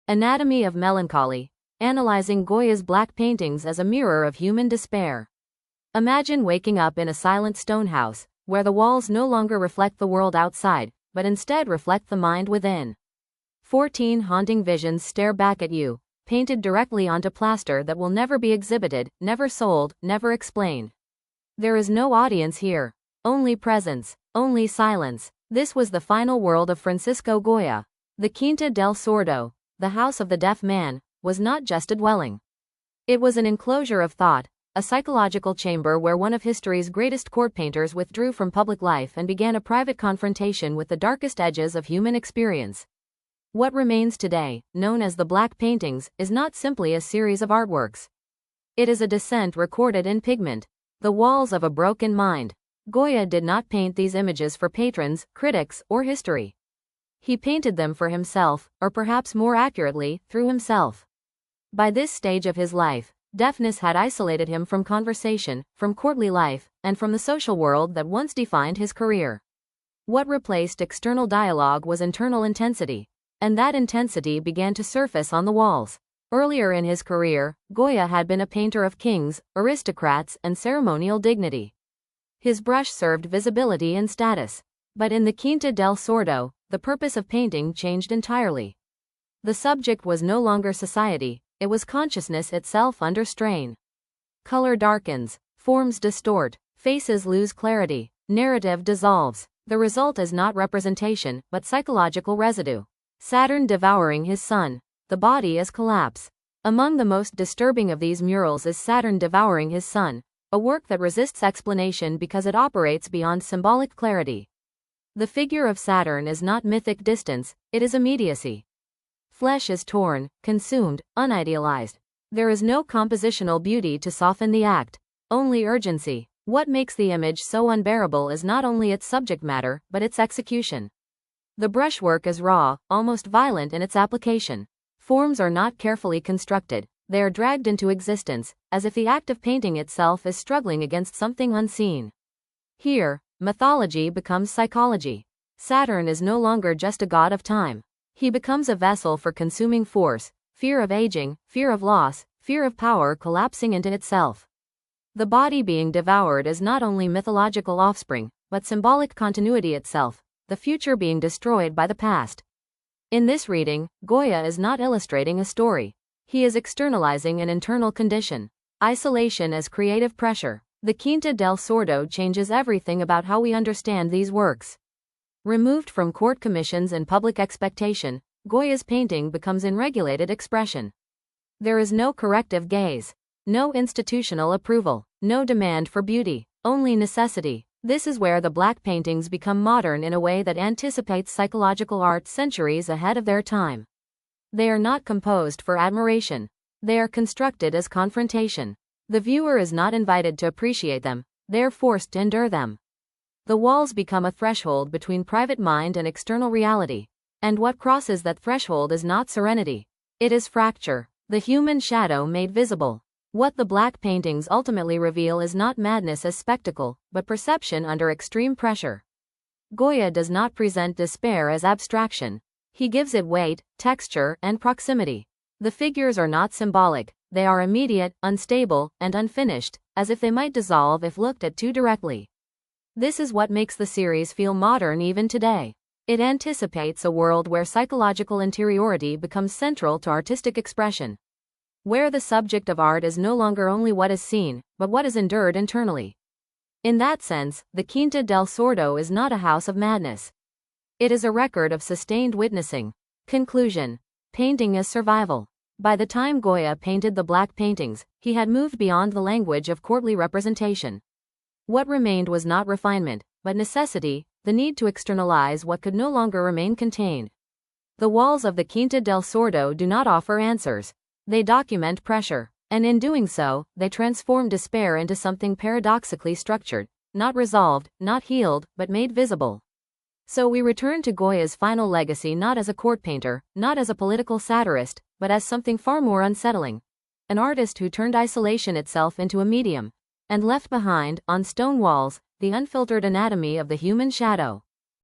Anatomy of Melancholy, analyzing Goya's black paintings as a mirror of human despair. Imagine waking up in a silent stone house, where the walls no longer reflect the world outside, but instead reflect the mind within. 14 haunting visions stare back at you, painted directly onto plaster that will never be exhibited, never sold, never explained. There is no audience here. Only presence, only silence. This was the final world of Francisco Goya. The Quinta del Sordo, the house of the deaf man, was not just a dwelling. It was an enclosure of thought, a psychological chamber where one of history's greatest court painters withdrew from public life and began a private confrontation with the darkest edges of human experience. What remains today, known as the Black Paintings, is not simply a series of artworks. It is a descent recorded in pigment, the walls of a broken mind. Goya did not paint these images for patrons, critics, or history. He painted them for himself, or perhaps more accurately, through himself. By this stage of his life, deafness had isolated him from conversation, from courtly life, and from the social world that once defined his career. What replaced external dialogue was internal intensity, and that intensity began to surface on the walls. Earlier in his career, Goya had been a painter of kings, aristocrats, and ceremonial dignity. His brush served visibility and status. But in the Quinta del Sordo, the purpose of painting changed entirely. The subject was no longer society, it was consciousness itself under strain. Color darkens, forms distort, faces lose clarity, narrative dissolves. The result is not representation, but psychological residue. Saturn devouring his sun. The body is collapse. Among the most disturbing of these murals is Saturn devouring his sun, a work that resists explanation because it operates beyond symbolic clarity. The figure of Saturn is not mythic distance, it is immediacy. Flesh is torn, consumed, unidealized. There is no compositional beauty to soften the act, only urgency. What makes the image so unbearable is not only its subject matter, but its execution. The brushwork is raw, almost violent in its application. Forms are not carefully constructed, they are dragged into existence, as if the act of painting itself is struggling against something unseen. Here, mythology becomes psychology. Saturn is no longer just a god of time. He becomes a vessel for consuming force, fear of aging, fear of loss, fear of power collapsing into itself. The body being devoured is not only mythological offspring, but symbolic continuity itself, the future being destroyed by the past. In this reading, Goya is not illustrating a story. He is externalizing an internal condition. Isolation as creative pressure. The Quinta del Sordo changes everything about how we understand these works. Removed from court commissions and public expectation, Goya's painting becomes in regulated expression. There is no corrective gaze, no institutional approval, no demand for beauty, only necessity. This is where the black paintings become modern in a way that anticipates psychological art centuries ahead of their time. They are not composed for admiration. They are constructed as confrontation. The viewer is not invited to appreciate them, they are forced to endure them. The walls become a threshold between private mind and external reality. And what crosses that threshold is not serenity. It is fracture, the human shadow made visible. What the black paintings ultimately reveal is not madness as spectacle, but perception under extreme pressure. Goya does not present despair as abstraction. He gives it weight, texture, and proximity. The figures are not symbolic, they are immediate, unstable, and unfinished, as if they might dissolve if looked at too directly. This is what makes the series feel modern even today. It anticipates a world where psychological interiority becomes central to artistic expression. Where the subject of art is no longer only what is seen, but what is endured internally. In that sense, the Quinta del Sordo is not a house of madness. It is a record of sustained witnessing. Conclusion. Painting as survival. By the time Goya painted the black paintings, he had moved beyond the language of courtly representation. What remained was not refinement, but necessity, the need to externalize what could no longer remain contained. The walls of the Quinta del Sordo do not offer answers. They document pressure, and in doing so, they transform despair into something paradoxically structured, not resolved, not healed, but made visible. So we return to Goya's final legacy not as a court painter, not as a political satirist, but as something far more unsettling. An artist who turned isolation itself into a medium, and left behind, on stone walls, the unfiltered anatomy of the human shadow.